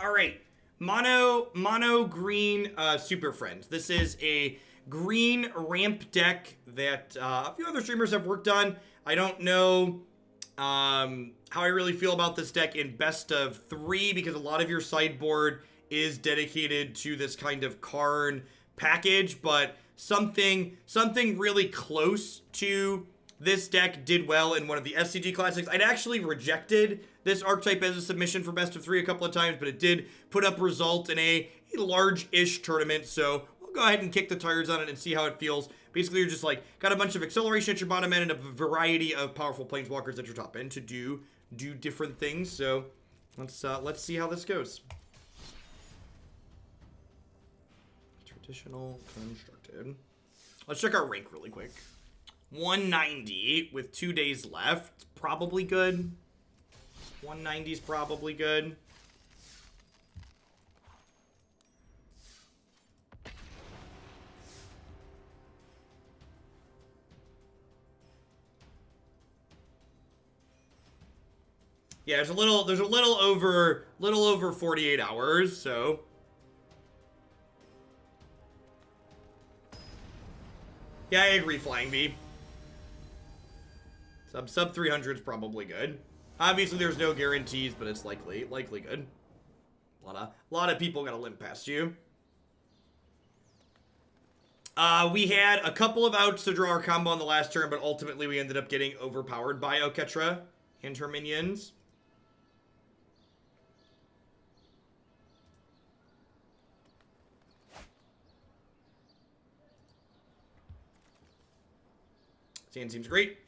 All right. Mono green Super Friends. This is a green ramp deck that a few other streamers have worked on. I don't know how I really feel about this deck in best of 3 because a lot of your sideboard is dedicated to this kind of Karn package, but something really close to this deck did well in one of the SCG Classics. I'd actually rejected this archetype as a submission for best of 3 a couple of times, but it did put up result in a large-ish tournament, so we'll go ahead and kick the tires on it and see how it feels. Basically, you're just like, got a bunch of acceleration at your bottom end and a variety of powerful planeswalkers at your top end to do different things, so let's see how this goes. Traditional constructed. Let's check our rank really quick. 190 with 2 days left. Probably good. 190 is probably good. Yeah, there's a little over 48 hours, so yeah, I agree, Flying Bee. Sub 300 is probably good. Obviously, there's no guarantees, but it's likely good. A lot of people got to limp past you. We had a couple of outs to draw our combo on the last turn, but ultimately we ended up getting overpowered by Oketra and her minions. Sand seems great.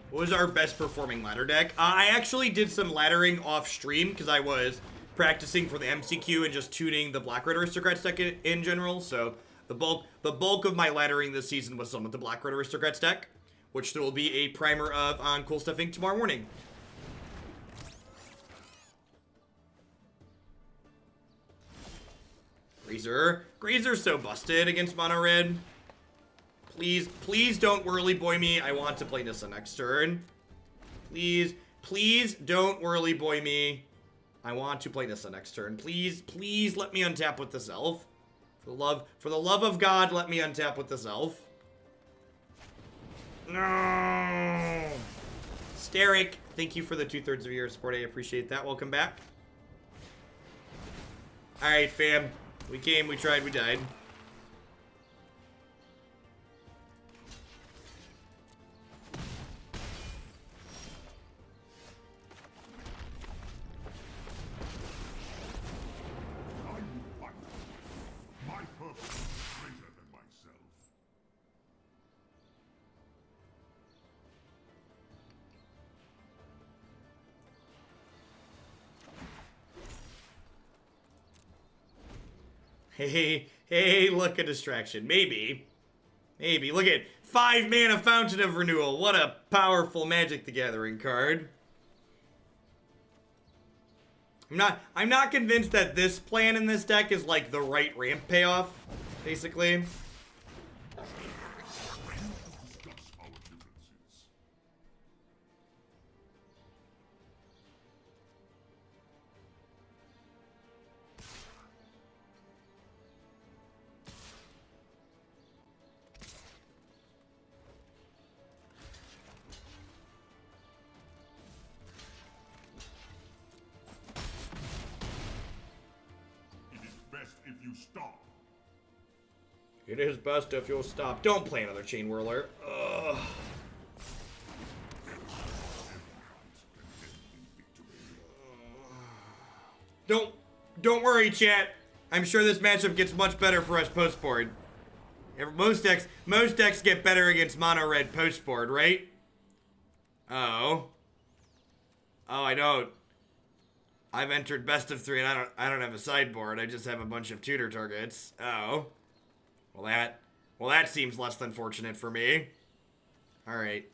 What was our best performing ladder deck? I actually did some laddering off stream because I was practicing for the MCQ and just tuning the Black Red Aristocrats deck in general. So the bulk of my laddering this season was done with the Black Red Aristocrats deck, which there will be a primer of on Cool Stuff Inc. tomorrow morning. Grazer's so busted against Mono Red. Please don't whirly boy me. I want to play Nissa next turn. Please don't whirly boy me. I want to play Nissa next turn. Please let me untap with this elf. For the love of God, let me untap with this elf. No. Steric, thank you for the 2/3 of your support. I appreciate that. Welcome back. All right, fam. We came, we tried, we died. Hey, look, a distraction. Maybe. Look at 5 mana Fountain of Renewal. What a powerful Magic the Gathering card. I'm not convinced that this plan in this deck is like the right ramp payoff, basically. It is best if you'll stop. Don't play another Chain Whirler. Ugh. Don't worry, chat. I'm sure this matchup gets much better for us post-board. Most decks get better against mono red post-board, right? Oh, I don't. I've entered best of 3 and I don't have a sideboard. I just have a bunch of tutor targets. Oh. Well, that seems less than fortunate for me. All right.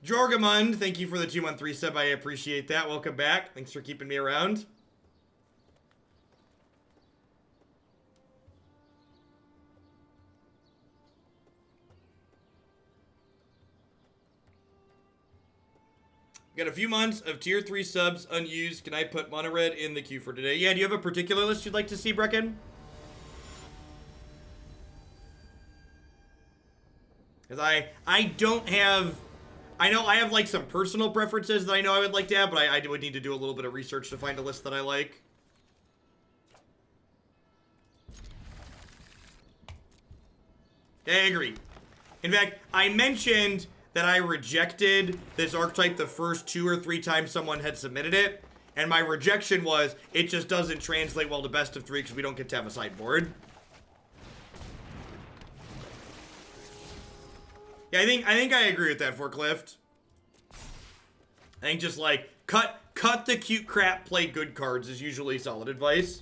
Jorgamund, thank you for the 2-month resub. I appreciate that. Welcome back. Thanks for keeping me around. Got a few months of tier 3 subs unused. Can I put Mono Red in the queue for today? Yeah, do you have a particular list you'd like to see, Brecken? Because I don't have... I know I have, like, some personal preferences that I know I would like to have, but I would need to do a little bit of research to find a list that I like. I agree. In fact, I mentioned that I rejected this archetype the first 2 or 3 times someone had submitted it, and my rejection was, it just doesn't translate well to best of 3 because we don't get to have a sideboard. Yeah, I think I agree with that, Forklift. I think just like cut the cute crap, play good cards is usually solid advice.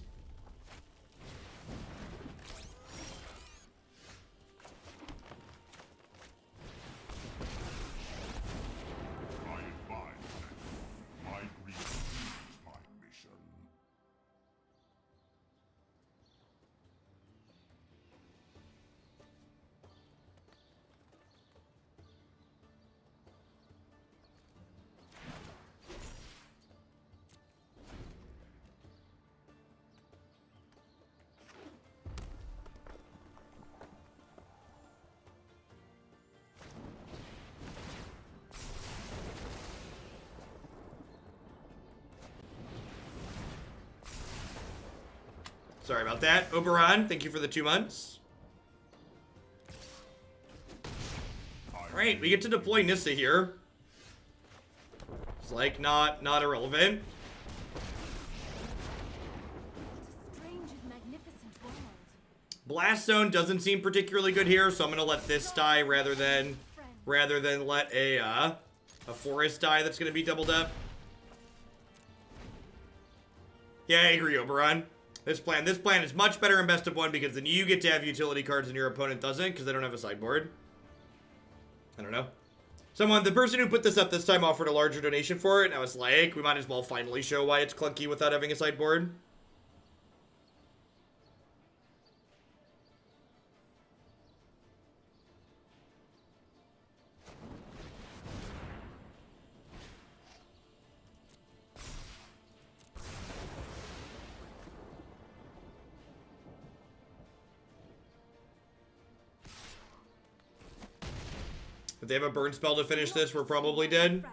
Sorry about that. Oberon, thank you for the 2 months. Alright, we get to deploy Nissa here. It's like not irrelevant. Blast Zone doesn't seem particularly good here, so I'm gonna let this die rather than let a forest die that's gonna be doubled up. Yeah, I agree, Oberon. This plan is much better in best of 1 because then you get to have utility cards and your opponent doesn't because they don't have a sideboard. I don't know. The person who put this up this time offered a larger donation for it, and I was like, we might as well finally show why it's clunky without having a sideboard. If they have a burn spell to finish this, we're probably dead.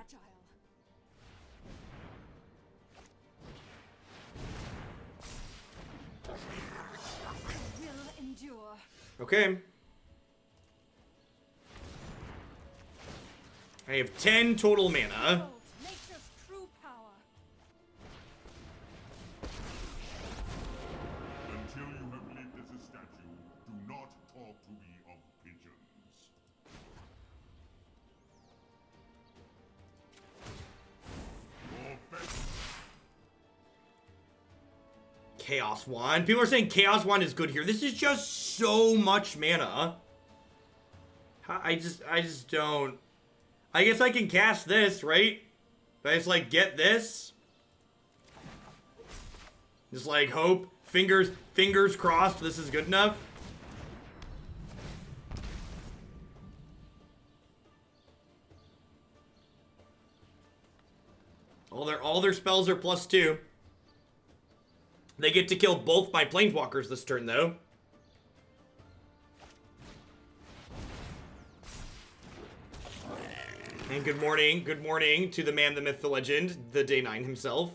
Okay. I have 10 total mana. Until you have lived as a statue, do not talk to me of pigeons. Chaos Wand. People are saying Chaos Wand is good here. This is just so much mana. I just don't... I guess I can cast this, right? I just, like, get this. Just, like, hope. Fingers crossed this is good enough. All their spells are +2. They get to kill both my planeswalkers this turn, though. And good morning to the man, the myth, the legend, the Day 9 himself.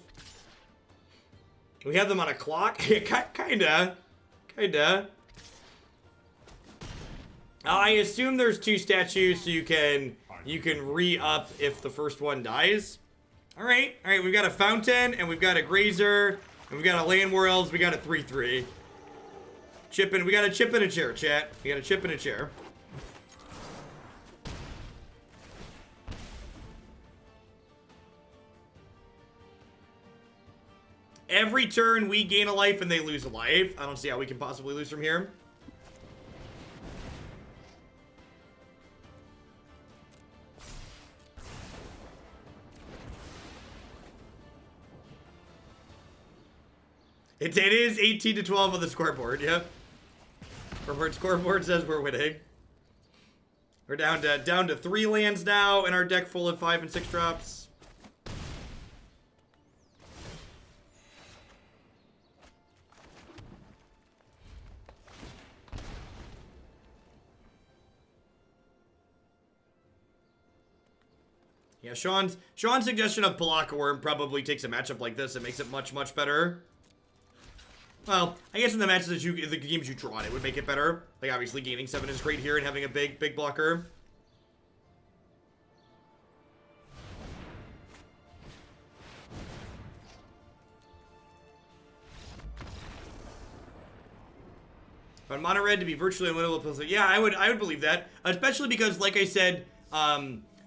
We have them on a clock? Kinda. I assume there's 2 statues, so you can re-up if the first one dies. Alright, we've got a Fountain, and we've got a Grazer, and we've got a Llanowar Elves, we got a 3/3. We got a chip in a chair, chat. We got a chip in a chair. Every turn, we gain a life and they lose a life. I don't see how we can possibly lose from here. It is 18 to 12 on the scoreboard, yeah. Scoreboard says we're winning. We're down to 3 lands now in our deck full of 5 and 6 drops. Yeah, Sean's suggestion of Palaka Worm probably takes a matchup like this and makes it much, much better. Well, I guess in the matches that the games you draw, it would make it better. Like, obviously, gaining 7 is great here and having a big blocker. But mono red to be virtually unwinnable. Yeah, I would believe that, especially because, like I said,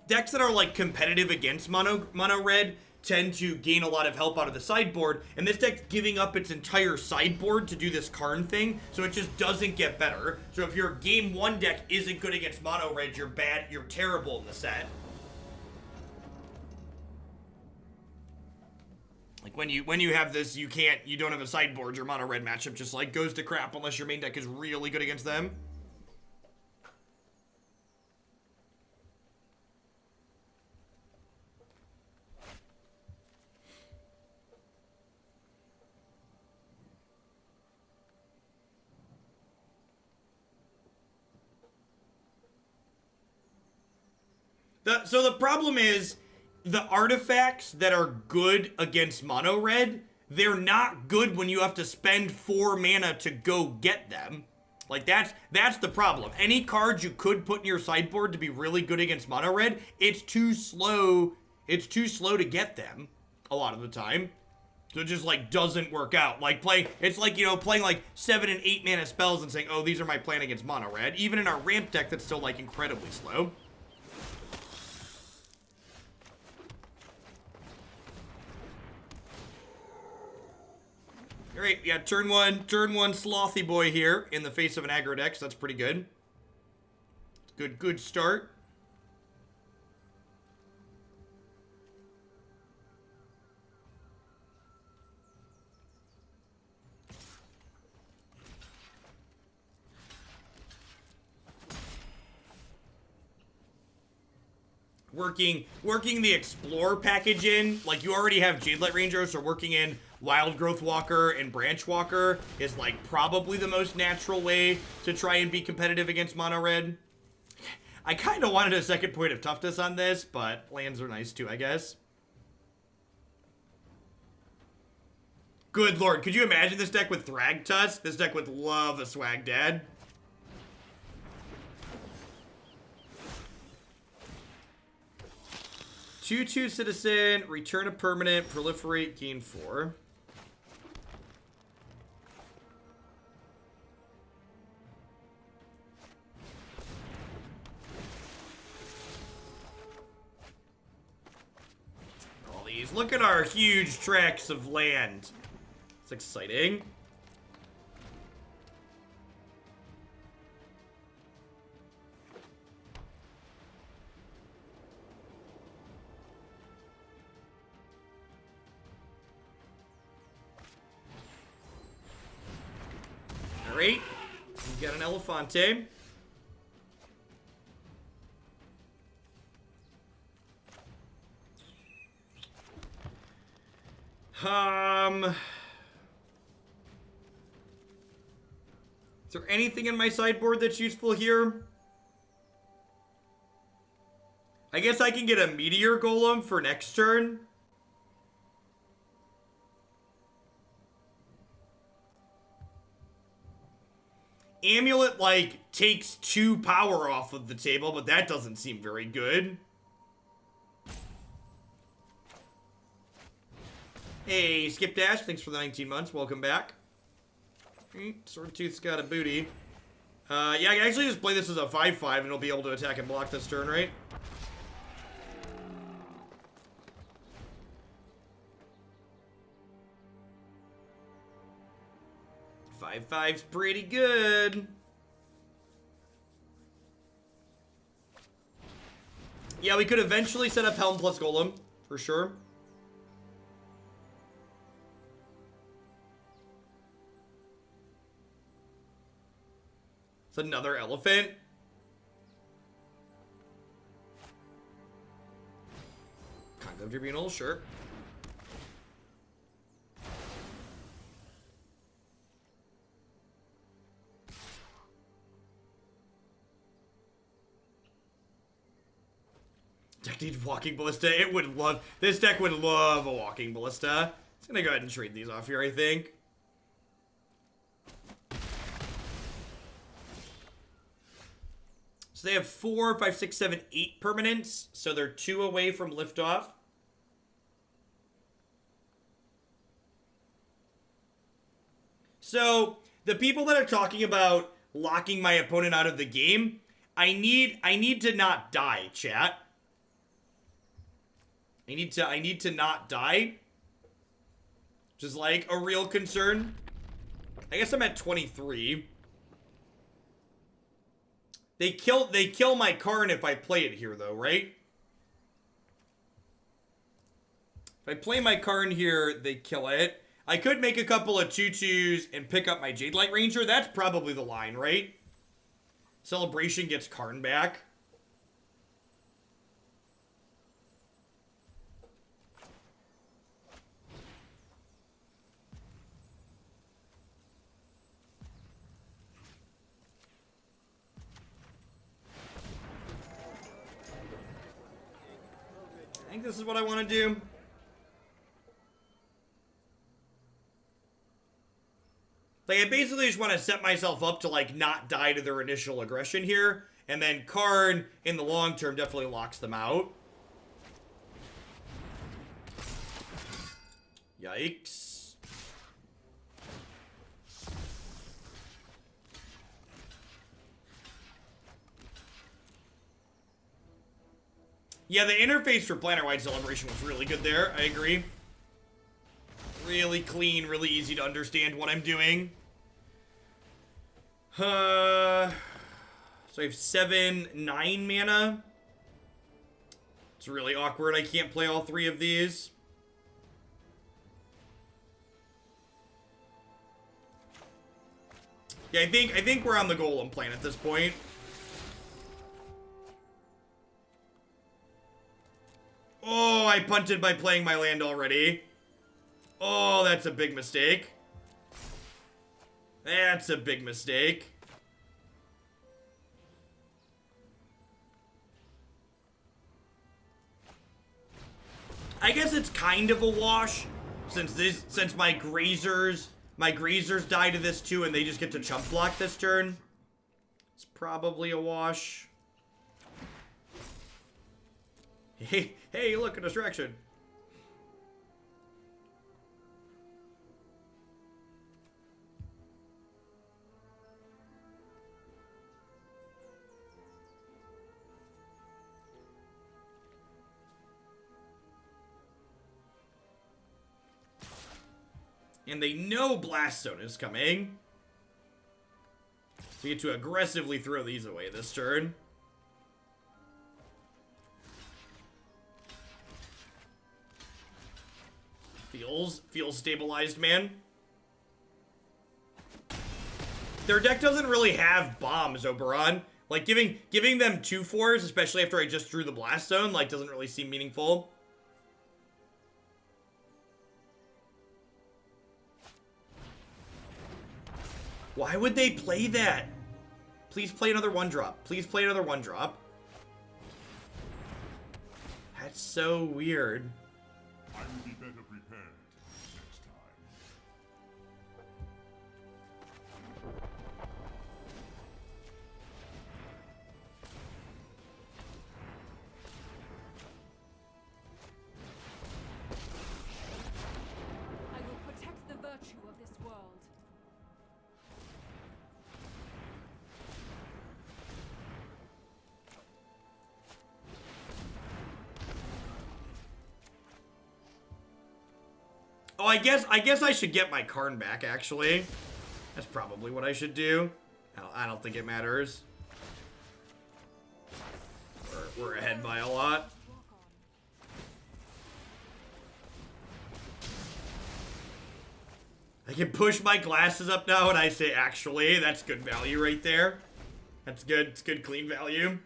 decks that are like competitive against mono red tend to gain a lot of help out of the sideboard, and this deck's giving up its entire sideboard to do this Karn thing, so it just doesn't get better. So if your game 1 deck isn't good against mono red, you're bad, you're terrible in the set. Like when you have this, you don't have a sideboard, your mono red matchup just like goes to crap unless your main deck is really good against them. So the problem is, the artifacts that are good against mono red, they're not good when you have to spend 4 mana to go get them. Like, that's the problem. Any cards you could put in your sideboard to be really good against mono red, it's too slow to get them a lot of the time. So it just, like, doesn't work out. Like, it's like, you know, playing, like, 7 and 8 mana spells and saying, oh, these are my plan against mono red. Even in our ramp deck, that's still, like, incredibly slow. All right, yeah, turn one slothy boy here in the face of an aggro deck, so that's pretty good. Good start. Working the Explore package in, like you already have Jadelight Ranger, so working in Wild Growth Walker and Branch Walker is like probably the most natural way to try and be competitive against mono red. I kind of wanted a second point of toughness on this, but lands are nice too, I guess. Good lord, could you imagine this deck with Thrag Tusk? This deck would love a Swag Dad. Two citizen, return a permanent, proliferate, gain 4. All these. Look at our huge tracts of land. It's exciting. Great. We've got an Elefante. Is there anything in my sideboard that's useful here? I guess I can get a Meteor Golem for next turn. Amulet, like, takes 2 power off of the table, but that doesn't seem very good. Hey, Skip Dash, thanks for the 19 months. Welcome back. Swordtooth's got a booty. Yeah, I can actually just play this as a 5/5 and it'll be able to attack and block this turn, right? Five's pretty good. Yeah, we could eventually set up Helm plus Golem, for sure. It's another elephant. Conclave Tribunal, sure. Deck needs Walking Ballista. It would love... This deck would love a Walking Ballista. It's gonna go ahead and trade these off here, I think. So they have 4, 5, 6, 7, 8 permanents. So they're 2 away from liftoff. So the people that are talking about locking my opponent out of the game, I need to not die, chat. I need to not die. Which is like a real concern. I guess I'm at 23. They kill my Karn if I play it here though, right? If I play my Karn here, they kill it. I could make a couple of 2/2s and pick up my Jadelight Ranger. That's probably the line, right? Celebration gets Karn back. I think this is what I want to do. Like, I basically just want to set myself up to, like, not die to their initial aggression here. And then Karn, in the long term, definitely locks them out. Yikes. Yeah, the interface for Planewide Celebration was really good there. I agree. Really clean, really easy to understand what I'm doing. So I have 7, 9 mana. It's really awkward. I can't play all 3 of these. Yeah, I think we're on the Golem plan at this point. Oh, I punted by playing my land already. Oh, that's a big mistake. That's a big mistake. I guess it's kind of a wash since my grazers die to this too and they just get to chump block this turn. It's probably a wash. Hey, look, a distraction. And they know Blast Zone is coming. So you get to aggressively throw these away this turn. Feels stabilized, man. Their deck doesn't really have bombs, Oberon. Like, giving them 2/4s, especially after I just drew the Blast Zone, like, doesn't really seem meaningful. Why would they play that? Please play another 1-drop. Please play another 1-drop. That's so weird. I will be better prepared next time. I will protect the virtue of this world. Oh, I guess I should get my Karn back, actually. That's probably what I should do. I don't think it matters. We're ahead by a lot. I can push my glasses up now and I say, actually, that's good value right there. That's good. It's good clean value.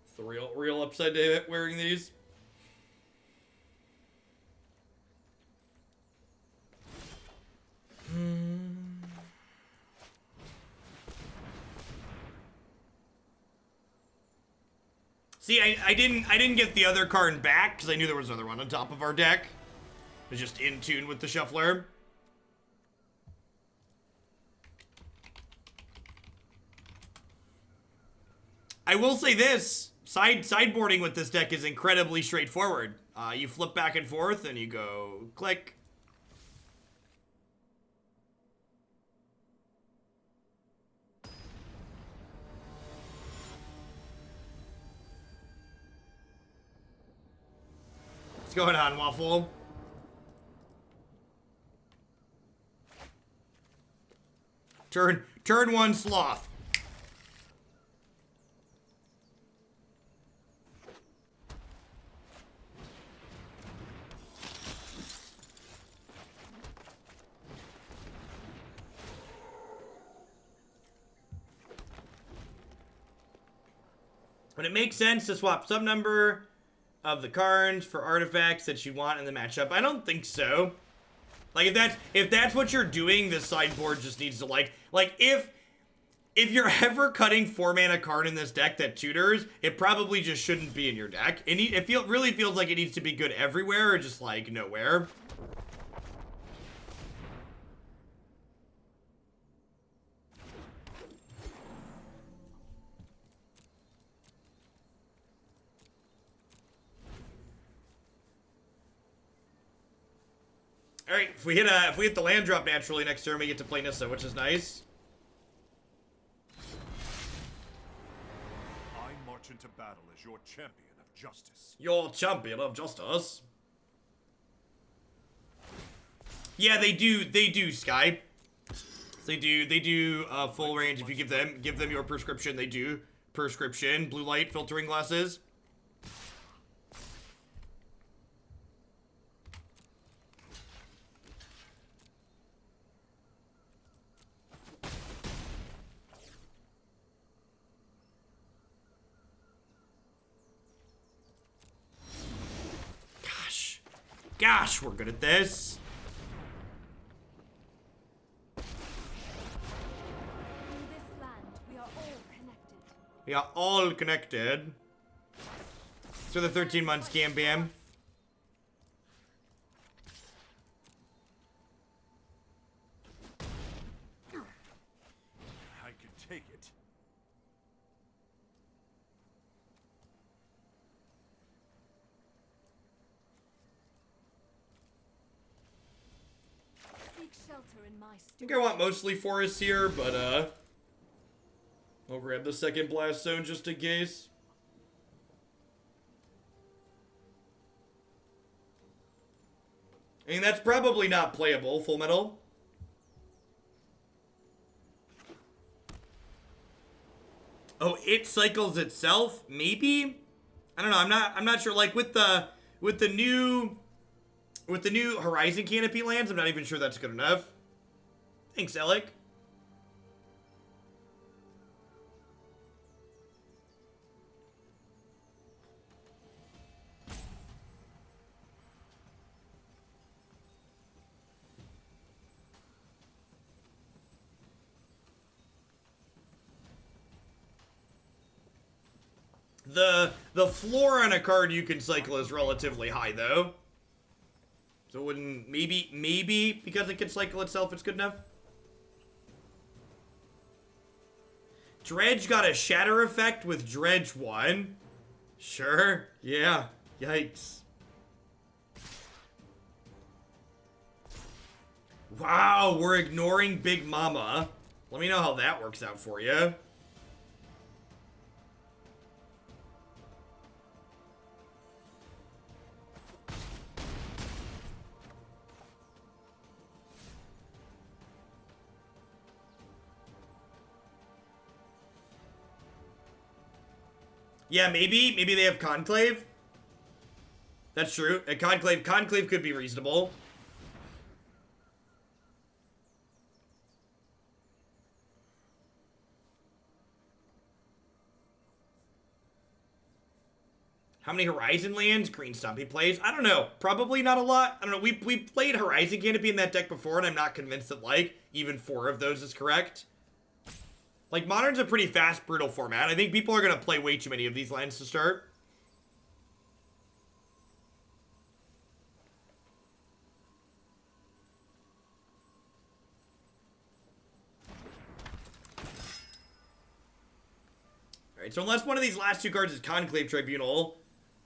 It's the real upside to it wearing these. See, I didn't get the other Karn back because I knew there was another one on top of our deck. It was just in tune with the shuffler. I will say this, sideboarding with this deck is incredibly straightforward. You flip back and forth and you go click. What's going on, Waffle? Turn one sloth. When it makes sense to swap some number of the Karns for artifacts that you want in the matchup, I don't think so. Like if that's what you're doing, this sideboard just needs to like if you're ever cutting 4-mana Karn in this deck that tutors, it probably just shouldn't be in your deck. It really feels like it needs to be good everywhere or just like nowhere. All right, if we hit the land drop naturally next turn, we get to play Nissa, which is nice. I march into battle as your champion of justice. Your champion of justice. Yeah, they do, Sky. They do full range. If you give them your prescription, they do prescription blue light filtering glasses. Gosh, we're good at this. In this land, we are all connected. We are all connected. So the 13 months, Gam Bam. I can take it. Shelter in my I think I want mostly forests here, but I'll grab the second blast zone just in case. I mean, that's probably not playable, Full Metal. Oh, it cycles itself? Maybe? I don't know. I'm not sure. Like with the new Horizon Canopy lands, I'm not even sure that's good enough. Thanks, Alec. The floor on a card you can cycle is relatively high, though. So it wouldn't, maybe because it can cycle itself, it's good enough. Dredge got a shatter effect with Dredge 1. Sure, yeah, yikes. Wow, we're ignoring Big Mama. Let me know how that works out for you. Yeah, maybe they have Conclave. That's true. A Conclave could be reasonable. How many Horizon lands Green Stumpy plays? I don't know. Probably not a lot. I don't know. We played Horizon Canopy in that deck before, and I'm not convinced that, like, even 4 of those is correct. Like, Modern's a pretty fast, brutal format. I think people are going to play way too many of these lands to start. Alright, so unless one of these last 2 cards is Conclave Tribunal,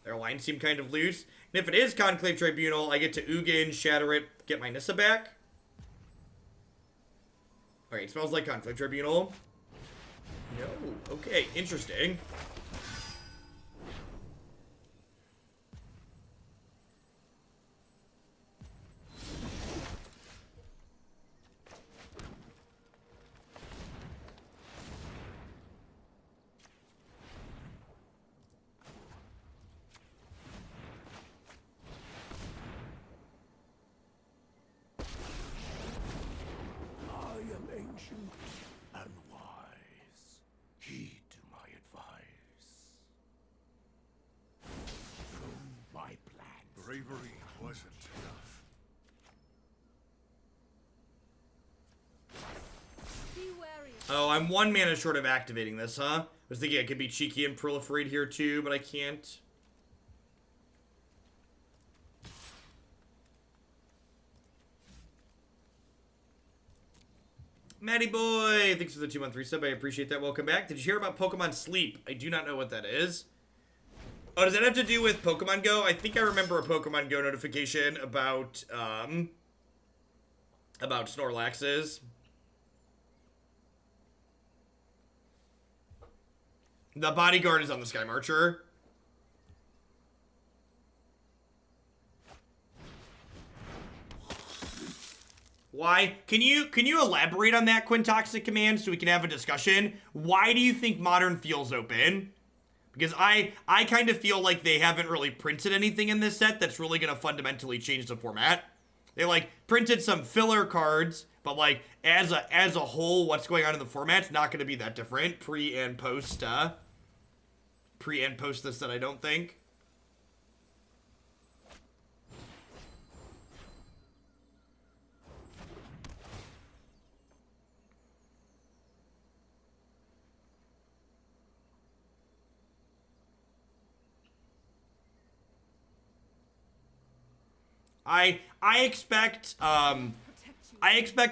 their lines seem kind of loose. And if it is Conclave Tribunal, I get to Ugin, shatter it, get my Nissa back. Alright, smells like Conclave Tribunal. No. Okay, interesting. Bravery wasn't enough. Be wary. Oh, I'm 1 mana short of activating this, huh? I was thinking I could be cheeky and proliferate here too, but I can't. Matty Boy, thanks for the 2-month resub. I appreciate that. Welcome back. Did you hear about Pokemon Sleep? I do not know what that is. Oh, does that have to do with Pokemon Go? I think I remember a Pokemon Go notification about Snorlaxes. The bodyguard is on the Sky Marcher. Why? Can you elaborate on that, Quintoxic Command, so we can have a discussion? Why do you think Modern feels open? Because I kind of feel like they haven't really printed anything in this set that's really going to fundamentally change the format. They, like, printed some filler cards, but, like, as a whole, what's going on in the format's not going to be that different pre and post this set, I don't think. I expect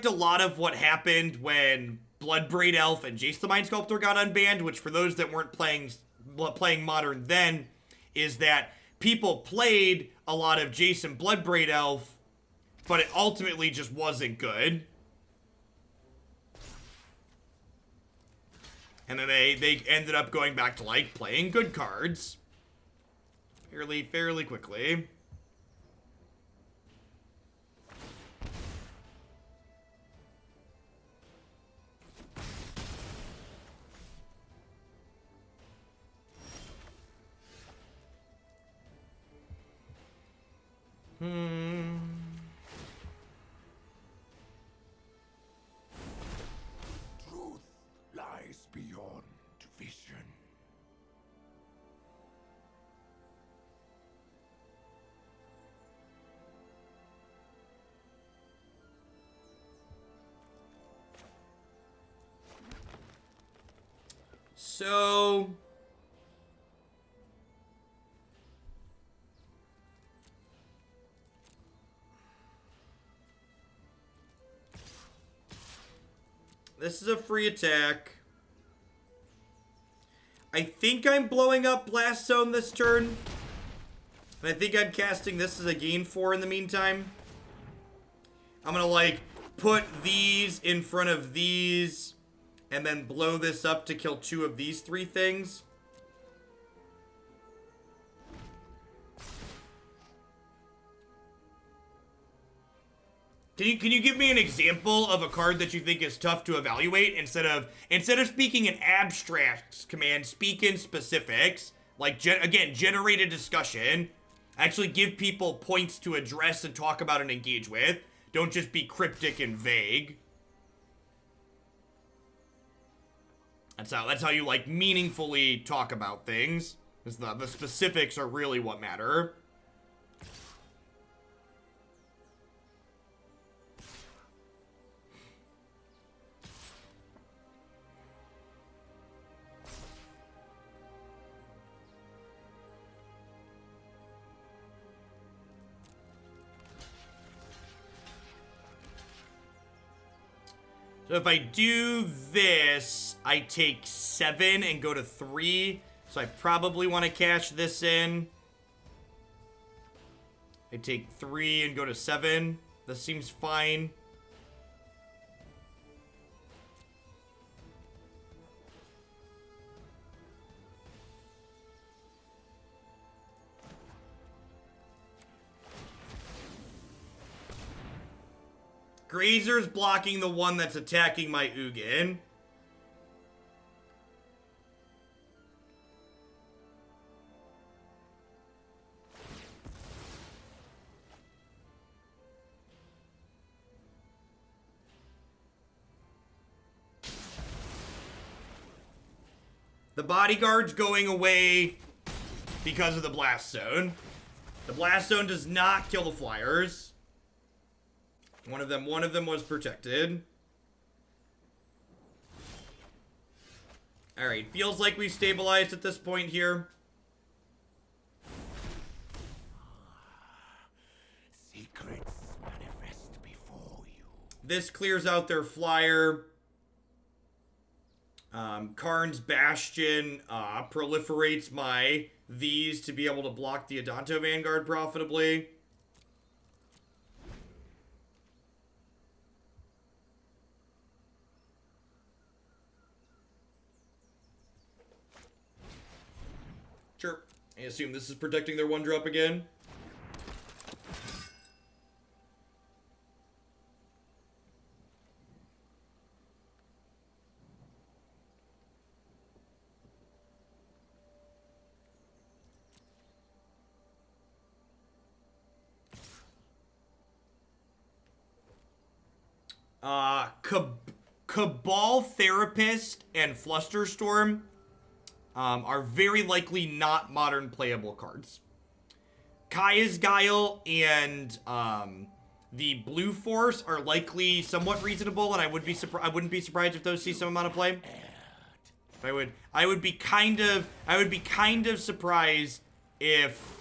a lot of what happened when Bloodbraid Elf and Jace the Mind Sculptor got unbanned, which for those that weren't playing Modern then, is that people played a lot of Jace and Bloodbraid Elf, but it ultimately just wasn't good. And then they ended up going back to, like, playing good cards fairly quickly. Truth lies beyond vision. So this is a free attack. I think I'm blowing up Blast Zone this turn. And I think I'm casting this as a gain 4 in the meantime. I'm gonna, like, put these in front of these and then blow this up to kill 2 of these 3 things. Can you give me an example of a card that you think is tough to evaluate instead of speaking in abstracts, command, speak in specifics, like generate a discussion, actually give people points to address and talk about and engage with. Don't just be cryptic and vague. That's how you, like, meaningfully talk about things. Because the specifics are really what matter. So if I do this, I take 7 and go to 3. So I probably want to cash this in. I take 3 and go to 7. This seems fine. Grazer's blocking the one that's attacking my Ugin. The bodyguard's going away because of the blast zone. The blast zone does not kill the flyers. One of them was protected. Alright, feels like we've stabilized at this point here. Secrets manifest before you. This clears out their flyer. Karn's Bastion proliferates these to be able to block the Adanto Vanguard profitably. Sure. I assume this is protecting their 1-drop again. Cabal Therapist and Flusterstorm are very likely not modern playable cards. Kaya's Guile and the Blue Force are likely somewhat reasonable, and I wouldn't be surprised if those see some amount of play. I would be kind of surprised if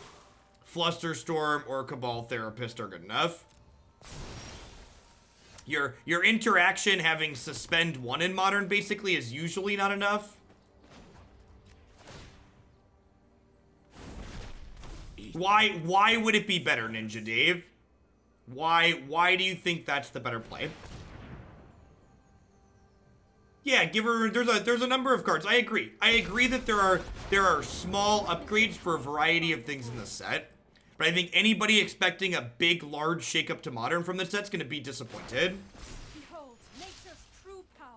Flusterstorm or Cabal Therapist are good enough. Your interaction having suspend 1 in modern basically is usually not enough. Why would it be better, Ninja Dave? Why do you think that's the better play? Yeah, give her. There's a number of cards. I agree. I agree that there are small upgrades for a variety of things in the set. But I think anybody expecting a big, large shakeup to modern from this set's going to be disappointed. Behold, nature's true power.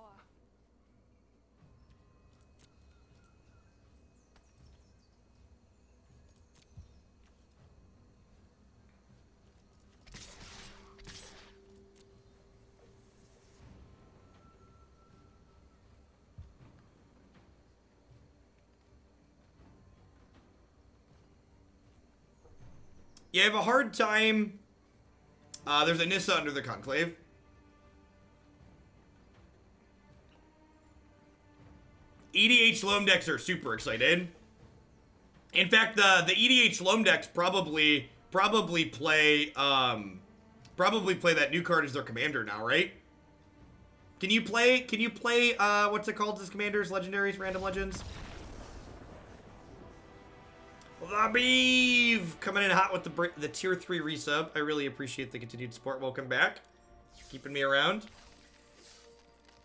You have a hard time. There's a Nissa under the Conclave. EDH Loam decks are super excited. In fact, the EDH Loam decks probably play that new card as their commander now, right? Can you play what's it called as commanders, legendaries, random legends? The Beeve coming in hot with the tier 3 resub. I really appreciate the continued support. Welcome back. Keeping me around.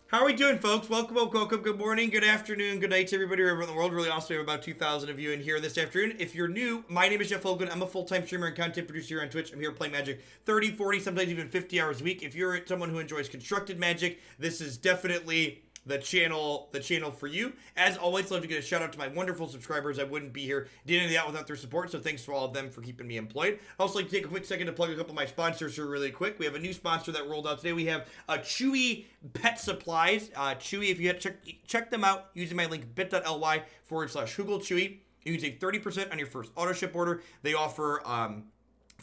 How are we doing, folks? Welcome. Good morning, good afternoon, good night to everybody around the world. Really awesome. We have about 2,000 of you in here this afternoon. If you're new, my name is Jeff Hogan. I'm a full-time streamer and content producer here on Twitch. I'm here playing Magic 30, 40, sometimes even 50 hours a week. If you're someone who enjoys constructed Magic, this is definitely the channel for you. As always, love to get a shout out to my wonderful subscribers. I wouldn't be here doing any of that without their support, so thanks to all of them for keeping me employed. I also like to take a quick second to plug a couple of my sponsors here really quick. We have a new sponsor that rolled out today. We have Chewy Pet Supplies. Chewy, if you check them out using my link bit.ly/Hugel Chewy. You can save 30% on your first auto ship order. They offer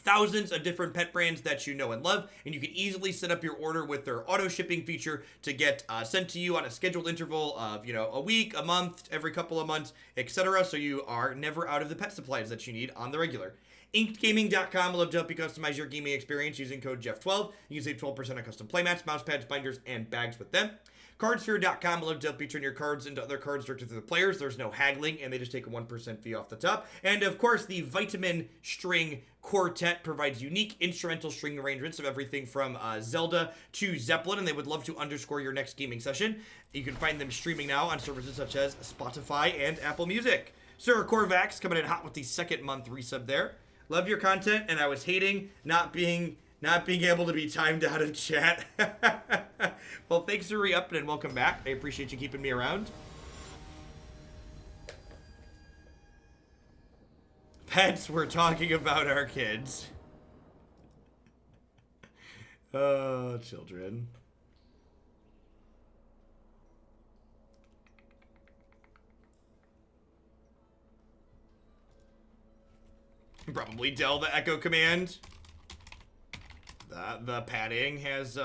thousands of different pet brands that you know and love, and you can easily set up your order with their auto shipping feature to get sent to you on a scheduled interval of, you know, a week, a month, every couple of months, etc. So you are never out of the pet supplies that you need on the regular. InkedGaming.com will love to help you customize your gaming experience using code Jeff12. You can save 12% on custom playmats, mouse pads, binders, and bags with them. Cardsphere.com will love to help you turn your cards into other cards directly to the players. There's no haggling, and they just take a 1% fee off the top. And, of course, the Vitamin String Quartet provides unique instrumental string arrangements of everything from Zelda to Zeppelin, and they would love to underscore your next gaming session. You can find them streaming now on services such as Spotify and Apple Music. Sir Corvax coming in hot with the second month resub there. Love your content, and I was hating not being able to be timed out of chat. Well, thanks for re-upping and welcome back. I appreciate you keeping me around. Pets, we're talking about our kids. Oh, children. Probably Del the Echo command. The padding has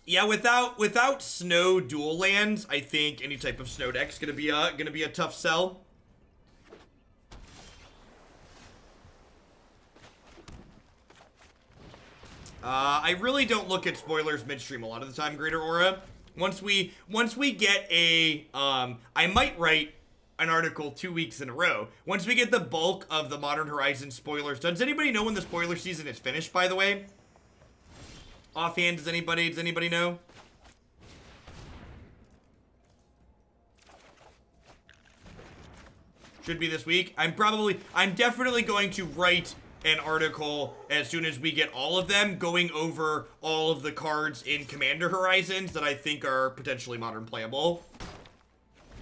yeah, without snow dual lands, I think any type of snow deck's gonna be a tough sell. I really don't look at spoilers midstream a lot of the time, Greater Aura. Once we get a, I might write an article 2 weeks in a row. Once we get the bulk of the Modern Horizons spoilers done. Does anybody know when the spoiler season is finished, by the way? Offhand, does anybody know? Should be this week. I'm definitely going to write an article as soon as we get all of them, going over all of the cards in Commander Horizons that I think are potentially modern playable.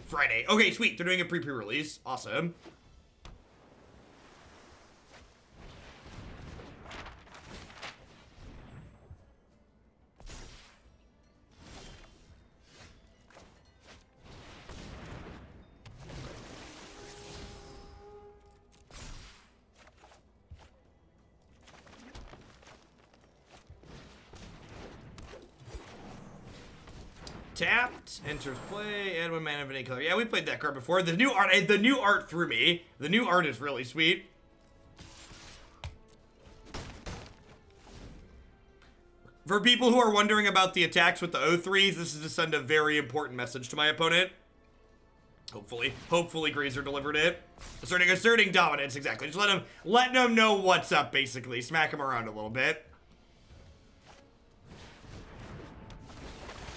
Friday. Okay, sweet. They're doing a pre-release. Awesome. Tapped, enters play, add one mana of any color. Yeah, we played that card before. The new art threw me. The new art is really sweet. For people who are wondering about the attacks with the O3s, this is to send a very important message to my opponent. Hopefully Grazer delivered it. Asserting dominance, exactly. Just let them know what's up, basically. Smack them around a little bit.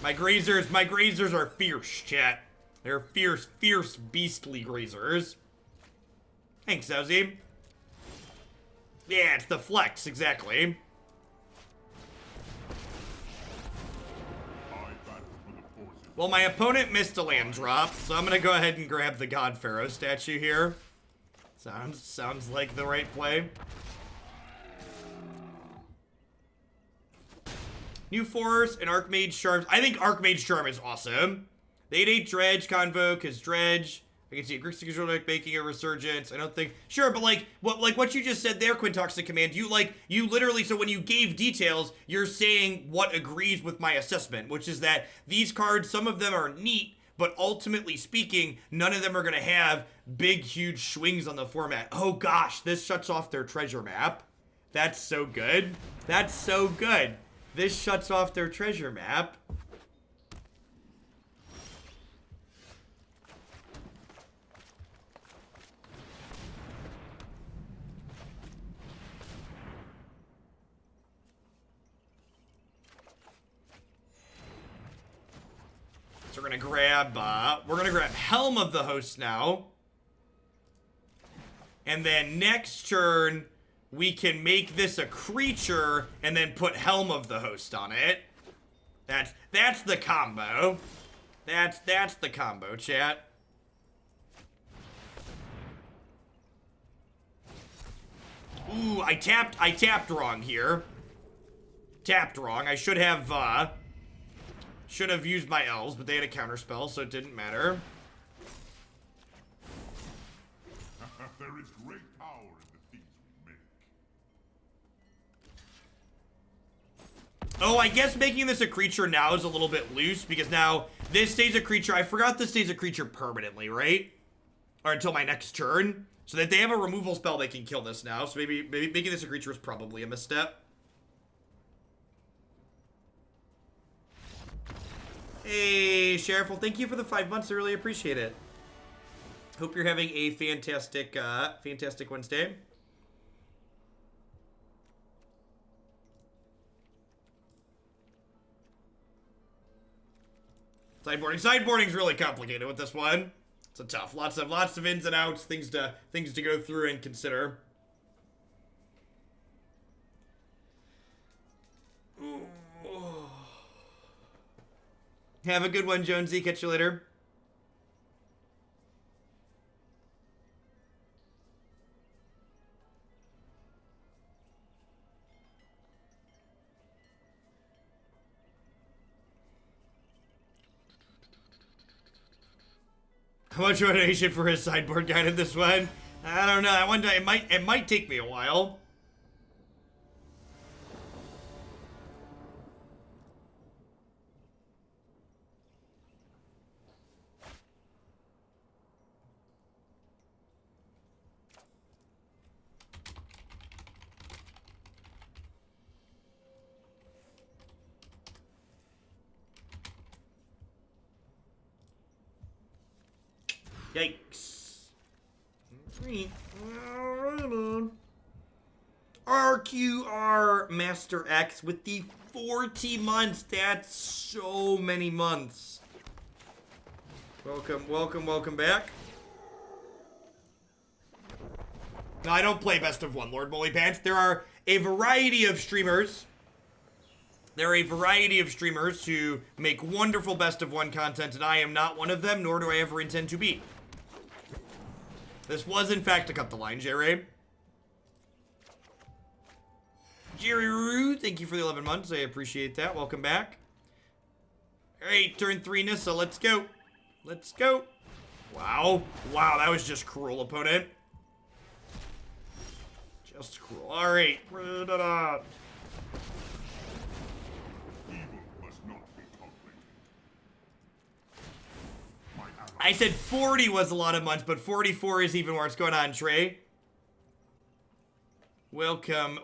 My Grazers are fierce, chat. They're fierce, beastly Grazers. Thanks, Ozzy. Yeah, it's the flex, exactly. Well, my opponent missed a land drop, so I'm gonna go ahead and grab the God-Pharaoh statue here. Sounds like the right play. New Force and Archmage Charms. I think Archmage Charm is awesome. The 8/8 Dredge convo, because Dredge. I can see a Grixis control deck making a resurgence. I don't think. Sure, but what you just said there, Quintoxic Command, you literally, so when you gave details, you're saying what agrees with my assessment, which is that these cards, some of them are neat, but ultimately speaking, none of them are going to have big, huge swings on the format. Oh gosh, this shuts off their treasure map. That's so good. That's so good. This shuts off their treasure map. So we're gonna grab Helm of the Host now. And then next turn, we can make this a creature and then put Helm of the Host on it. That's the combo. That's the combo, chat. Ooh, I tapped wrong here. Tapped wrong. I should have used my elves, but they had a counter spell, so it didn't matter. There is great power in the things we make. Oh, I guess making this a creature now is a little bit loose, because now this stays a creature. I forgot this stays a creature permanently, right? Or until my next turn. So that they have a removal spell, they can kill this now. So maybe making this a creature is probably a misstep. Hey, Sheriff. Well, thank you for the 5 months. I really appreciate it. Hope you're having a fantastic, fantastic Wednesday. Sideboarding's really complicated with this one. It's a tough, lots of ins and outs, things to go through and consider. Ooh. Have a good one, Jonesy. Catch you later. How much donation for his sideboard guide in this one? I don't know. That one day it might take me a while. Yikes. RQR Master X with the 40 months. That's so many months. Welcome back. No, I don't play Best of One, Lord Molly Pants. There are a variety of streamers. There are a variety of streamers who make wonderful Best of One content, and I am not one of them, nor do I ever intend to be. This was, in fact, to cut the line, Jerry. Jerry Roo, thank you for the 11 months. I appreciate that. Welcome back. All right, turn 3, Nissa. Let's go. Let's go. Wow. Wow, that was just cruel, opponent. Just cruel. All right. I said 40 was a lot of months, but 44 is even worse. What's going on, Trey? Welcome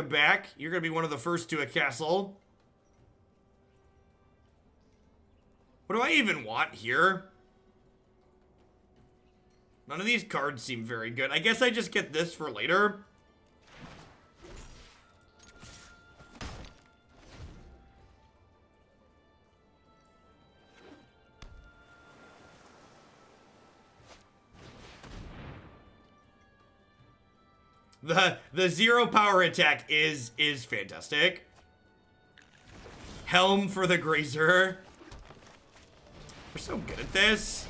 back. You're going to be one of the first to a castle. What do I even want here? None of these cards seem very good. I guess I just get this for later. The 0 power attack is fantastic. Helm for the Grazer. We're so good at this.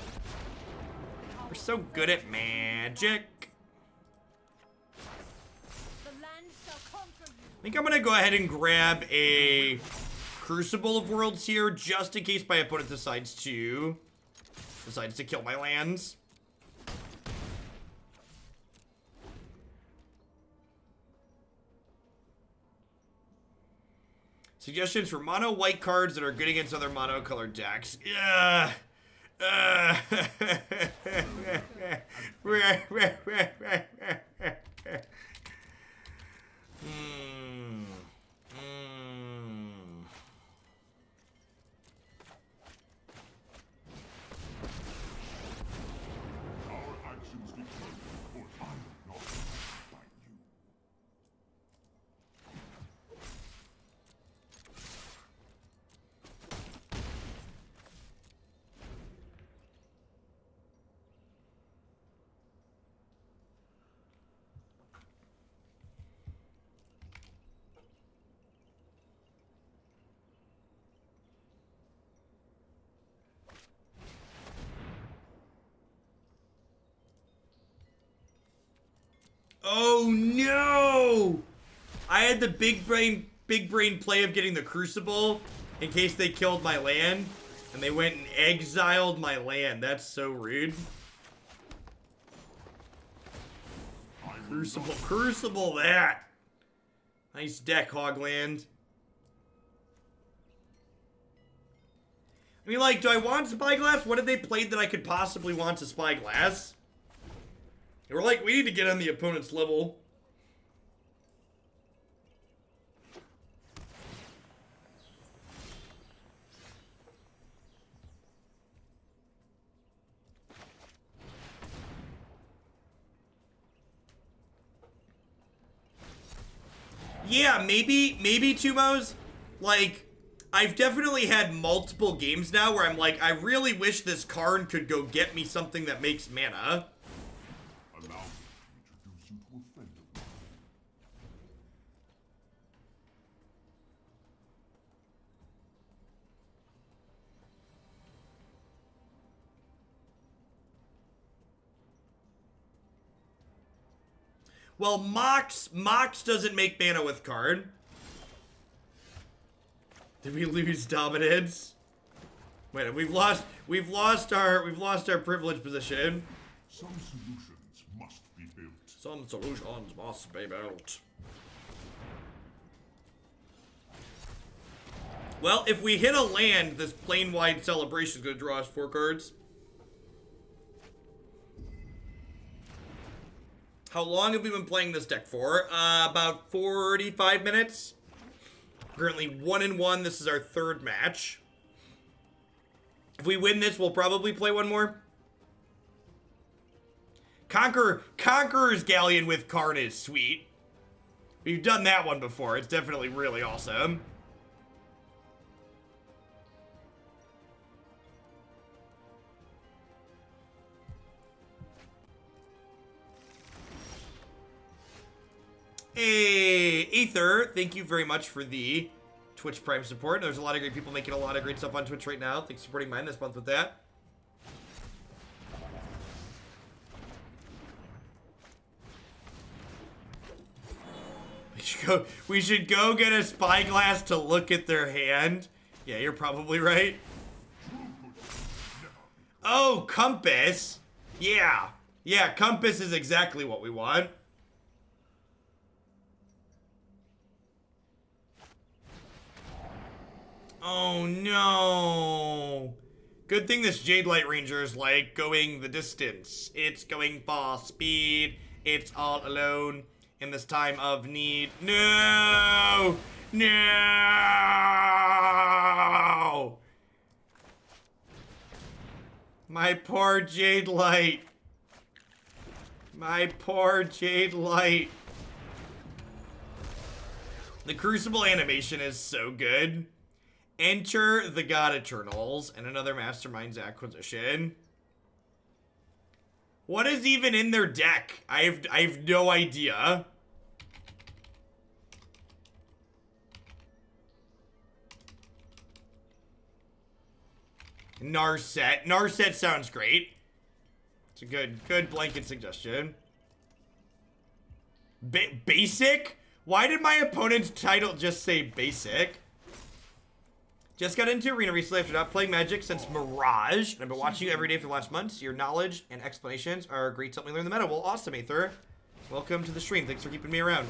We're so good at magic. I think I'm gonna go ahead and grab a Crucible of Worlds here, just in case my opponent decides to kill my lands. Suggestions for mono white cards that are good against other mono colored decks. Yeah. Oh no! I had the big brain play of getting the Crucible in case they killed my land, and they went and exiled my land. That's so rude. Crucible that. Nice deck, Hogland. I mean, like, do I want Spyglass? What did they play that I could possibly want to Spyglass? They were like, we need to get on the opponent's level. Yeah, maybe Tumos, like, I've definitely had multiple games now where I'm like, I really wish this Karn could go get me something that makes mana. Allow me to introduce you to a friend of mine. Well, Mox doesn't make mana with Karn. Did we lose dominance? Wait, we've lost our privileged position. Some solutions must be built. Some solutions must be built. Well, if we hit a land, this Planewide Celebration is going to draw us 4 cards. How long have we been playing this deck for? About 45 minutes. Currently 1-1. This is our 3rd match. If we win this, we'll probably play one more. Conqueror's Galleon with Karn is sweet. We've done that one before. It's definitely really awesome. Hey, Aether, thank you very much for the Twitch Prime support. There's a lot of great people making a lot of great stuff on Twitch right now. Thanks for supporting mine this month with that. We should go get a Spyglass to look at their hand. Yeah, you're probably right. Oh, Compass. Yeah. Yeah, Compass is exactly what we want. Oh no. Good thing this Jadelight Ranger is like going the distance. It's going fast speed. It's all alone in this time of need. No! No! My poor Jadelight. My poor Jadelight. The Crucible animation is so good. Enter the God Eternals and another Mastermind's acquisition. What is even in their deck? I have no idea. Narset. Narset sounds great. It's a good blanket suggestion. Basic? Why did my opponent's title just say basic? Just got into Arena recently after not playing Magic since Mirage. And I've been watching you every day for the last months. Your knowledge and explanations are great to help me learn the meta. Well, awesome, Aether. Welcome to the stream. Thanks for keeping me around.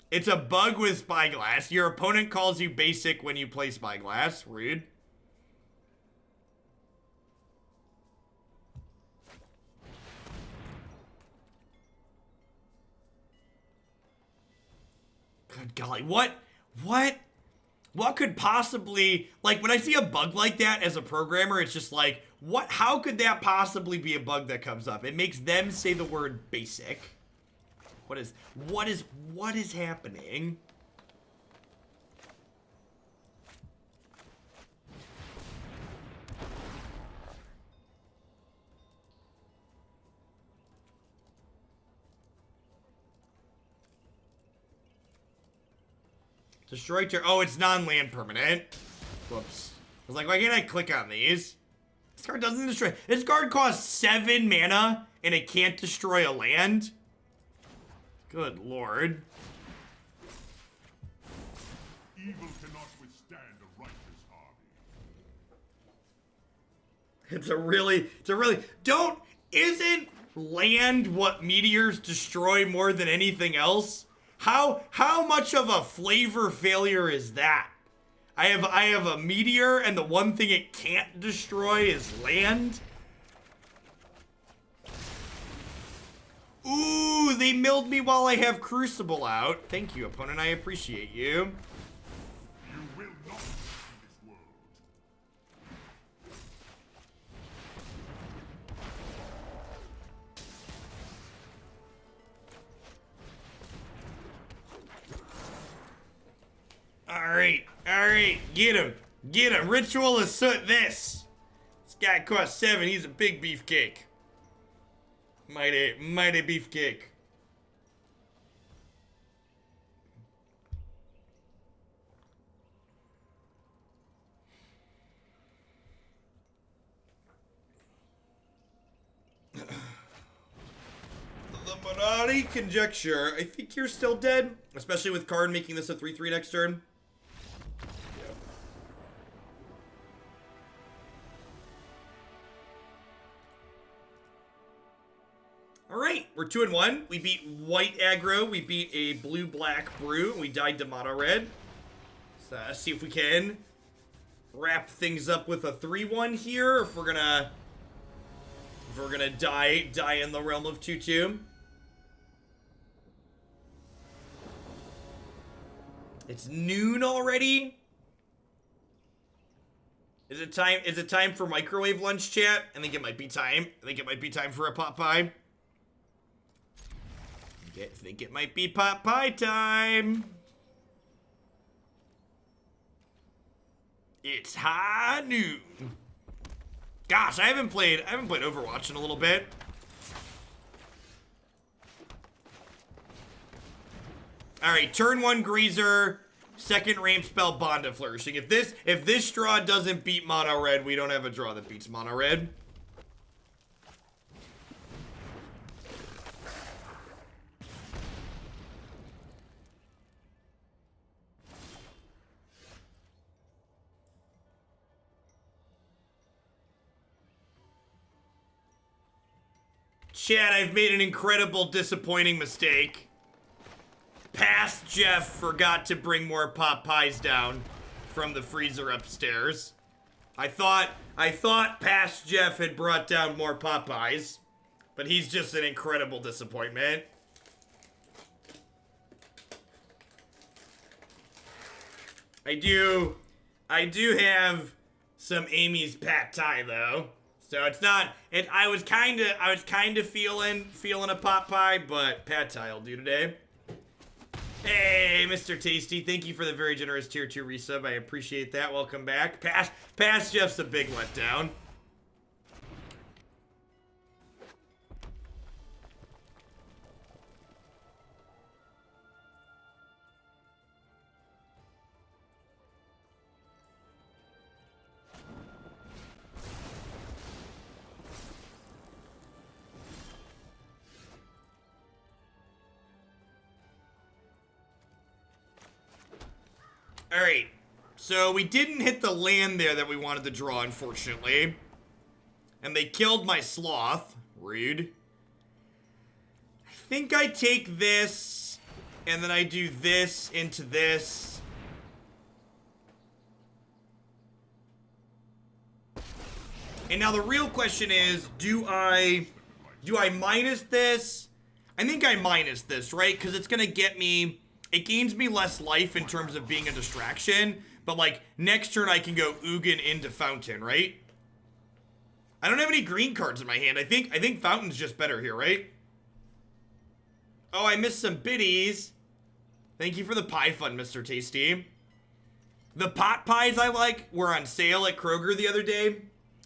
It's a bug with Spyglass. Your opponent calls you basic when you play Spyglass. Rude. Good golly, what could possibly, like, when I see a bug like that as a programmer, it's just like, how could that possibly be a bug that comes up? It makes them say the word basic. What is happening? Destroy turn. Oh, it's non-land permanent. Whoops. I was like, why can't I click on these? This card doesn't destroy. This card costs 7 mana and it can't destroy a land. Good lord. Evil cannot withstand a righteous army. Isn't land what meteors destroy more than anything else? How much of a flavor failure is that? I have a meteor and the one thing it can't destroy is land? Ooh, they milled me while I have Crucible out. Thank you, opponent. I appreciate you. You will not see this world. Alright, get him. Ritual of Soot this. This guy costs 7, he's a big beefcake. Mighty beefcake. The Minati conjecture. I think you're still dead, especially with Karn making this a 3/3 next turn. Alright, we're 2-1. We beat white aggro. We beat a blue-black brew. We died to mono-red. So let's see if we can wrap things up with a 3-1 here. If we're gonna die in the realm of 2-2. It's noon already. Is it time for microwave lunch chat? I think it might be time. For a pot pie. I think it might be pot pie time. It's high noon. Gosh, I haven't played Overwatch in a little bit. All right, turn 1 Grazer, second ramp spell Bond of Flourishing. If this draw doesn't beat mono red, we don't have a draw that beats mono red. Chad, I've made an incredible disappointing mistake. Past Jeff forgot to bring more pot pies down from the freezer upstairs. I thought past Jeff had brought down more pot pies, but he's just an incredible disappointment. I do have some Amy's Pad Thai though. So it's not, I was kind of feeling a pot pie, but Pad Thai will do today. Hey, Mr. Tasty, thank you for the very generous tier 2 resub. I appreciate that. Welcome back. Past Jeff's a big letdown. Alright, so we didn't hit the land there that we wanted to draw, unfortunately. And they killed my sloth. Rude. I think I take this, and then I do this into this. And now the real question is, do I minus this? I think I minus this, right? Because it's going to get me... It gains me less life in terms of being a distraction, but like next turn I can go Ugin into Fountain, right? I don't have any green cards in my hand. I think Fountain's just better here, right? Oh, I missed some biddies. Thank you for the pie fund, Mr. Tasty. The pot pies I like were on sale at Kroger the other day,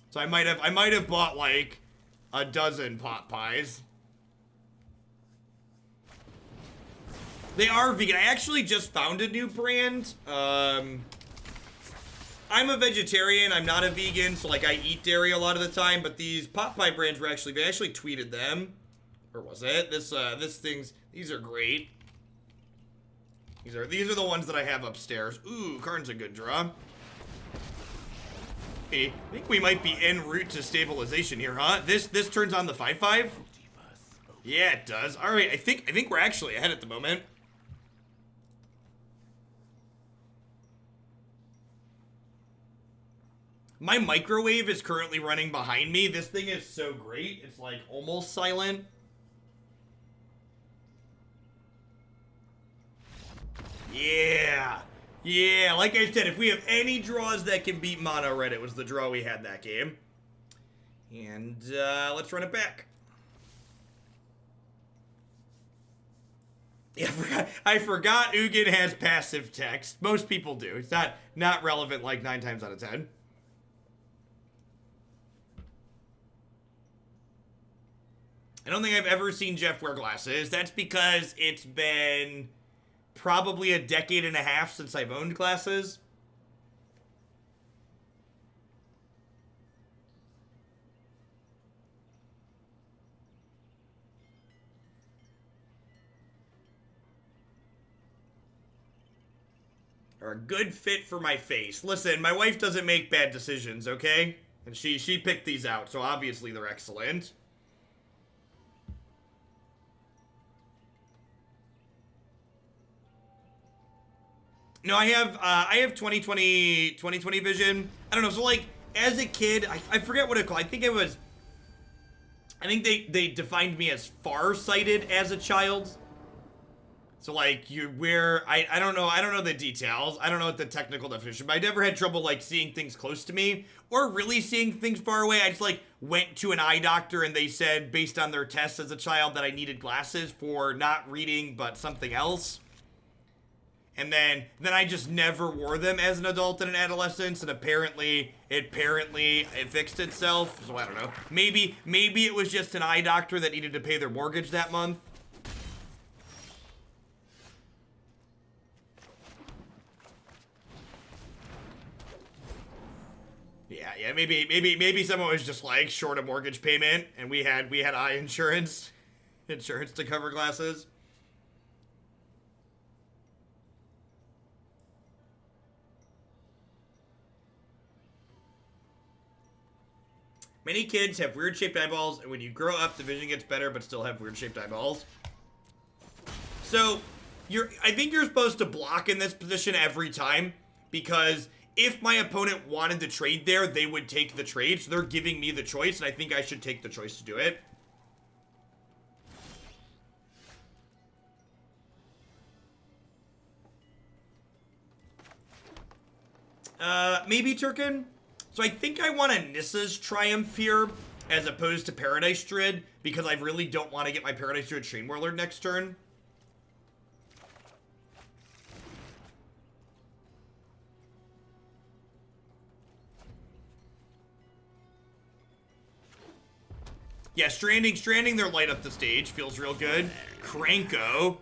so I might have bought like a dozen pot pies. They are vegan. I actually just found a new brand. I'm a vegetarian. I'm not a vegan, so like I eat dairy a lot of the time. But these pot pie brands were actually, they actually tweeted them, or was it? This thing's, these are great. These are the ones that I have upstairs. Ooh, Karn's a good draw. Hey, I think we might be en route to stabilization here, huh? This turns on the 5/5. Yeah, it does. All right, I think we're actually ahead at the moment. My microwave is currently running behind me. This thing is so great. It's like almost silent. Yeah. Yeah, like I said, if we have any draws that can beat mono red, it was the draw we had that game. And let's run it back. Yeah, I forgot Ugin has passive text. Most people do. It's not relevant like 9 times out of 10. I don't think I've ever seen Jeff wear glasses. That's because it's been probably a decade and a half since I've owned glasses. Are a good fit for my face. Listen, my wife doesn't make bad decisions, okay? And she picked these out, so obviously they're excellent. No, I have 2020 vision. I don't know. So like as a kid, I forget what it called. I think they defined me as farsighted as a child. So like I don't know the details. I don't know what the technical definition, but I never had trouble like seeing things close to me or really seeing things far away. I just like went to an eye doctor and they said based on their tests as a child that I needed glasses for not reading but something else. And then I just never wore them as an adult and an adolescence, and apparently it fixed itself. So I don't know. Maybe it was just an eye doctor that needed to pay their mortgage that month. Yeah, maybe someone was just like short a mortgage payment, and we had eye insurance to cover glasses. Many kids have weird-shaped eyeballs, and when you grow up, the vision gets better, but still have weird-shaped eyeballs. So, I think you're supposed to block in this position every time, because if my opponent wanted to trade there, they would take the trade, so they're giving me the choice, and I think I should take the choice to do it. Maybe Turkin? So I think I want a Nissa's Triumph here, as opposed to Paradise Druid, because I really don't want to get my Paradise Druid Chain Warlord next turn. Yeah, Stranding their light up the stage feels real good. Kranko.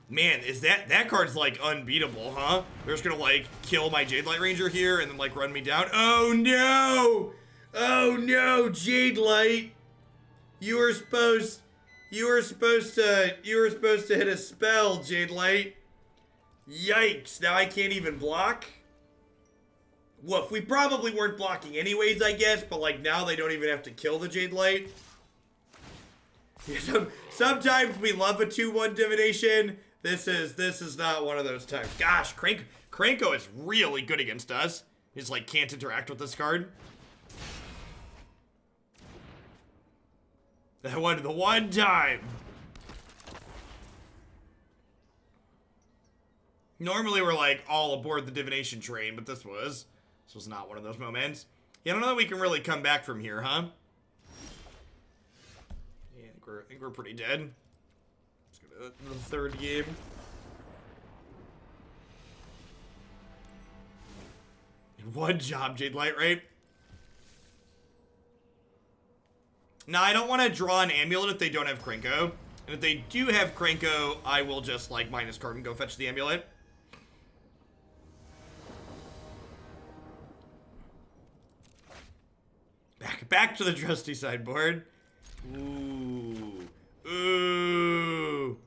Man, is that card's like unbeatable, huh? They're just gonna like kill my Jadelight Ranger here and then like run me down. Oh no! Oh no, Jadelight! You were supposed to hit a spell, Jadelight. Yikes! Now I can't even block. Woof, we probably weren't blocking anyways, I guess, but like now they don't even have to kill the Jadelight. Yeah, sometimes we love a 2-1 divination. This is not one of those times. Gosh, Kranko is really good against us. He's like can't interact with this card. The one time. Normally we're like all aboard the divination train, but this was not one of those moments. Yeah, I don't know that we can really come back from here, huh? Yeah, I think we're pretty dead. The third game. One job, Jadelight, right? Now, I don't want to draw an Amulet if they don't have Kranko. And if they do have Kranko, I will just, like, minus card and go fetch the Amulet. Back to the trusty sideboard. Ooh. Ooh.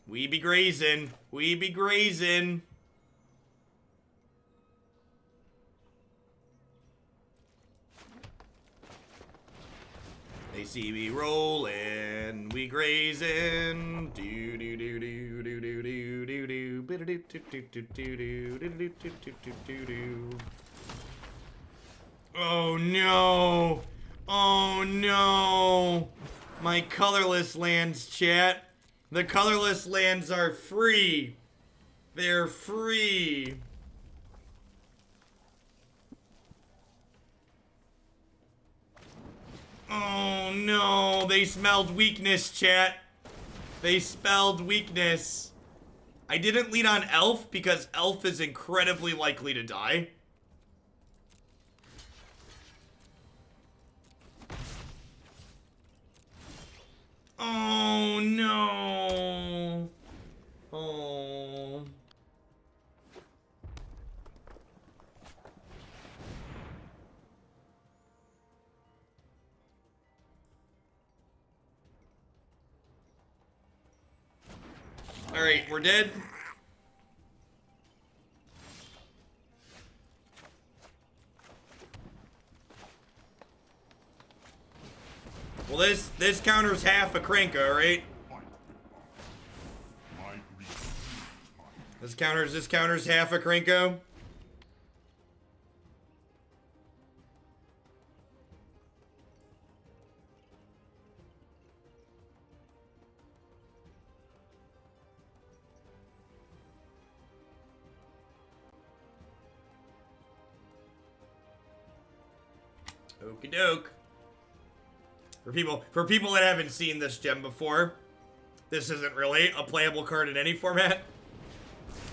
We be grazing. We be grazing. They see me rolling, we grazing. Do do do do do do do do do do do do do do do do do. Oh no! Oh no! My colorless lands, chat. The colorless lands are free. They're free. Oh no, they smelled weakness, chat. They spelled weakness. I didn't lead on Elf because Elf is incredibly likely to die. Oh no. Oh. Alright, we're dead. Well, this counters half a Krenko, right? This counters half a Krenko. Okie doke. For people that haven't seen this gem before, this isn't really a playable card in any format.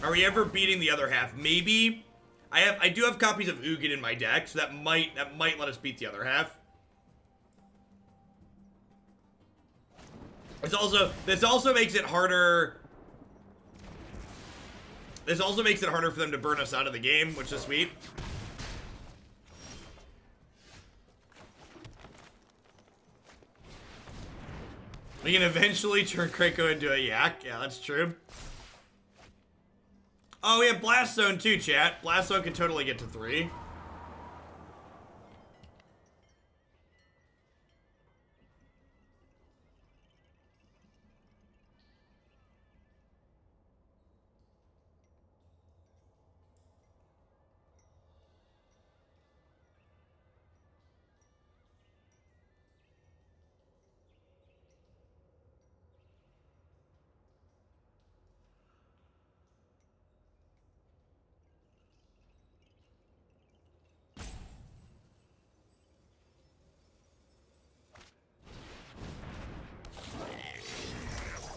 Are we ever beating the other half? Maybe. I do have copies of Ugin in my deck, so that might let us beat the other half. This also makes it harder. This also makes it harder for them to burn us out of the game, which is sweet. We can eventually turn Krenko into a yak. Yeah, that's true. Oh, we have Blast Zone too, chat. Blast Zone can totally get to 3.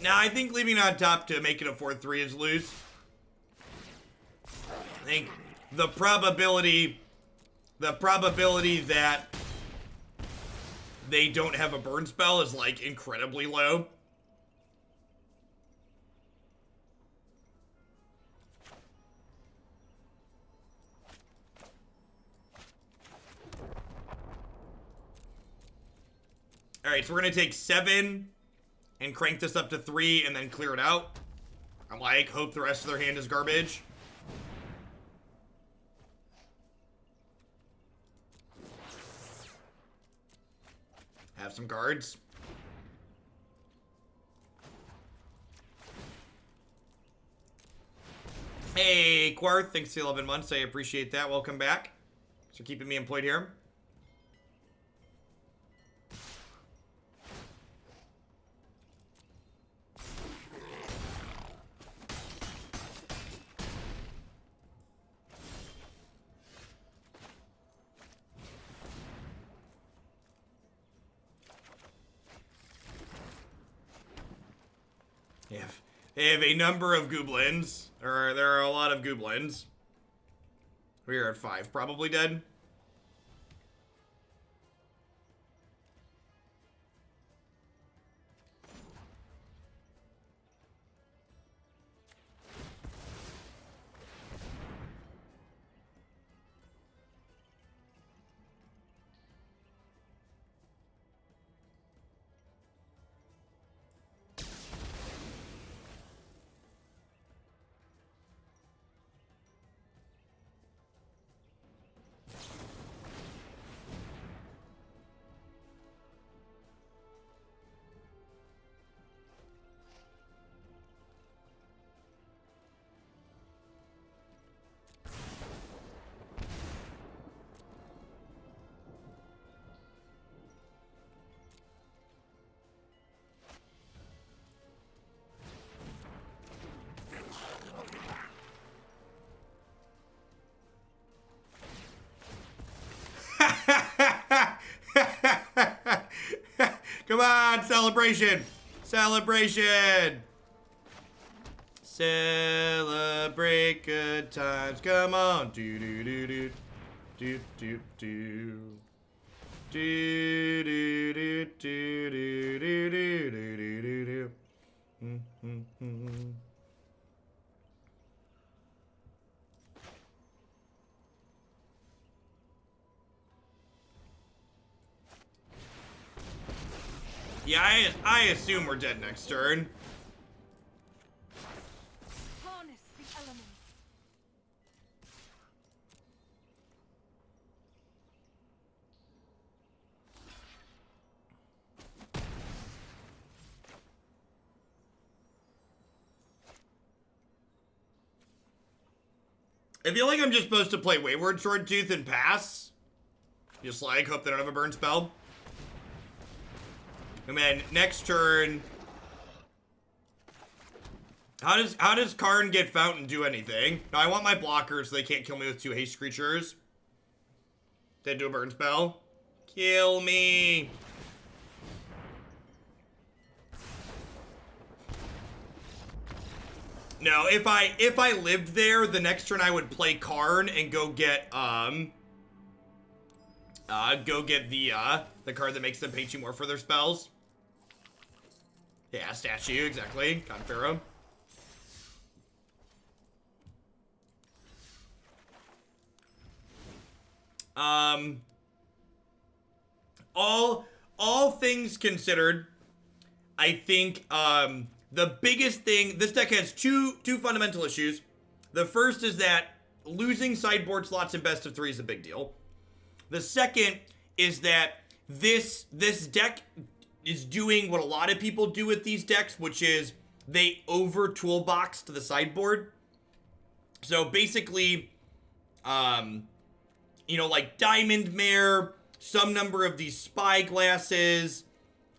Now, I think leaving on top to make it a 4-3 is loose. I think the probability that they don't have a burn spell is, like, incredibly low. Alright, so we're gonna take 7 and crank this up to 3 and then clear it out. I'm like, hope the rest of their hand is garbage. Have some guards. Hey, Quarth, thanks for 11 months. I appreciate that. Welcome back. Thanks for keeping me employed here. They have a number of goblins. There are a lot of goblins. We are at 5, probably dead. celebration! Celebration! Celebrate good times. Come on. Do do do do. Do do do. Do do do do do do do do do do. Yeah, I assume we're dead next turn. Harness the elements. I feel like I'm just supposed to play Wayward Swordtooth and pass. Just like, hope they don't have a burn spell. And then next turn... How does Karn get Fountain do anything? No, I want my blockers so they can't kill me with 2 haste creatures. They do a burn spell. Kill me. No, if I lived there, the next turn I would play Karn and go get the card that makes them pay 2 more for their spells. Yeah, statue, exactly. God-Pharaoh. All things considered, I think the biggest thing, this deck has two fundamental issues. The first is that losing sideboard slots in best of 3 is a big deal. The second is that this deck is doing what a lot of people do with these decks, which is they over toolbox to the sideboard. So basically, you know, like Diamond Mare, some number of these Spyglasses,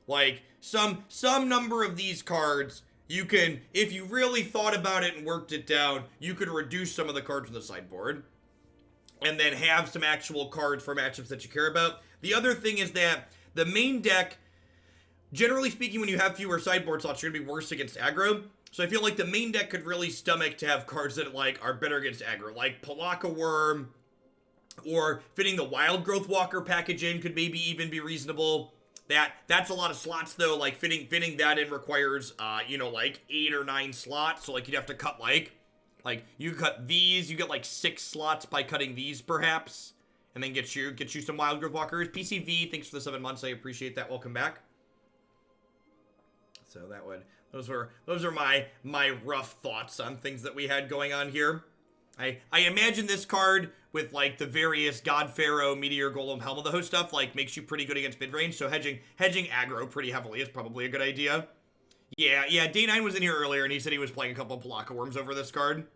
like some number of these cards, you can, if you really thought about it and worked it down, you could reduce some of the cards from the sideboard and then have some actual cards for matchups that you care about. The other thing is that the main deck, generally speaking, when you have fewer sideboard slots, you're gonna be worse against aggro. So I feel like the main deck could really stomach to have cards that like are better against aggro, like Palaka Worm, or fitting the Wild Growth Walker package in could maybe even be reasonable. That's a lot of slots though. Like fitting that in requires you know, like 8 or 9 slots. So like you'd have to cut like you cut these, you get like 6 slots by cutting these perhaps, and then get you some Wild Growth Walkers. PCV, thanks for the 7 months. I appreciate that. Welcome back. So that would those are my rough thoughts on things that we had going on here. I imagine this card with like the various God-Pharaoh, Meteor Golem, Helm of the Host stuff like makes you pretty good against mid-range, so hedging aggro pretty heavily is probably a good idea. Yeah, Day9 was in here earlier and he said he was playing a couple of Palaka Worms over this card.